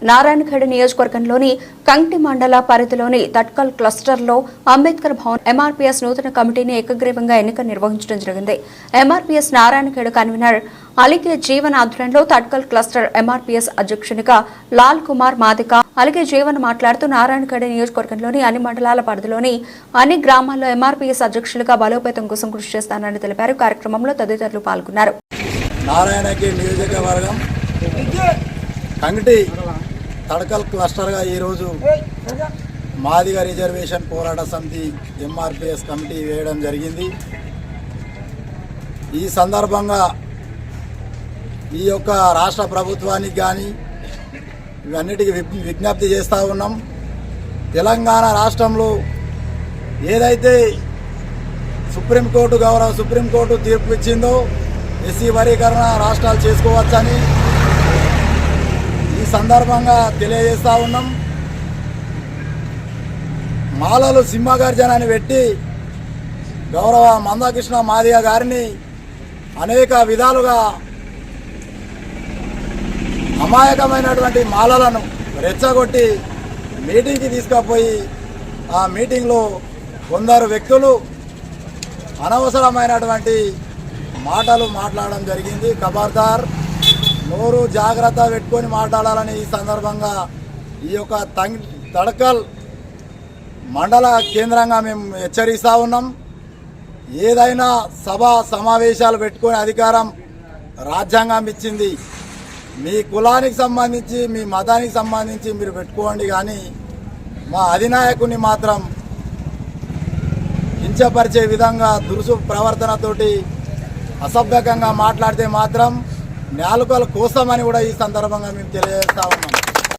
నారాయణఖేడ్ నియోజకవర్గంలోని కంటి మండల పరిధిలోని తట్కల్ క్లస్టర్లో అంబేద్కర్ భవన్ ఎంఆర్పీఎస్ నూతన కమిటీని ఏకగ్రీవంగా ఎన్నిక నిర్వహించడం జరిగింది. ఎంఆర్పీఎస్ నారాయణఖేడ్ కన్వీనర్ అలిగే జీవన్ ఆధ్వర్యంలో తట్కల్ క్లస్టర్ ఎంఆర్పీఎస్ అధ్యక్షునిగా లాల్ కుమార్ మాదిక అలిగే జీవన్ మాట్లాడుతూ నారాయణఖేడ్ నియోజకవర్గంలోని అన్ని మండలాల పరిధిలోని అన్ని గ్రామాల్లో ఎంఆర్పీఎస్ అధ్యక్షులుగా బలోపేతం కోసం కృషి చేస్తానని తెలిపారు. కార్యక్రమంలో తదితరులు పాల్గొన్నారు. నారాయణఖేడ్ నియోజకవర్గం కంటి తడకల్ క్లస్టర్గా ఈరోజు మాదిగ రిజర్వేషన్ పోరాట సమితి ఎంఆర్పీఎస్ కమిటీ వేయడం జరిగింది. ఈ సందర్భంగా ఈ యొక్క రాష్ట్ర ప్రభుత్వానికి కానీ ఇవన్నిటికీ విజ్ఞప్తి చేస్తూ ఉన్నాం. తెలంగాణ రాష్ట్రంలో ఏదైతే సుప్రీంకోర్టు తీర్పు ఇచ్చిందో ఎస్సీ వర్గీకరణ రాష్ట్రాలు చేసుకోవచ్చని ఈ సందర్భంగా తెలియజేస్తూ ఉన్నాం. మాలలు సింహగర్జనని పెట్టి గౌరవ మందకృష్ణ మాదిగ గారిని అనేక విధాలుగా అమాయకమైనటువంటి మాలలను రెచ్చగొట్టి మీటింగ్కి తీసుకుపోయి ఆ మీటింగ్లో కొందరు వ్యక్తులు అనవసరమైనటువంటి మాటలు మాట్లాడడం జరిగింది. ఖబర్దార్, నోరు జాగ్రత్త పెట్టుకొని మాట్లాడాలని ఈ సందర్భంగా ఈ యొక్క తడకల్ మండల కేంద్రంగా మేము హెచ్చరిస్తూ ఉన్నాం. ఏదైనా సమావేశాలు పెట్టుకునే అధికారం రాజ్యాంగం ఇచ్చింది. మీ కులానికి సంబంధించి మీ మతానికి సంబంధించి మీరు పెట్టుకోండి, కానీ మా అధినాయకుని మాత్రం కించపరిచే విధంగా దురుసు ప్రవర్తనతోటి అసభ్యకంగా మాట్లాడితే మాత్రం నాలుకల కోసమని కూడా ఈ సందర్భంగా మేము తెలియజేస్తా ఉన్నాం.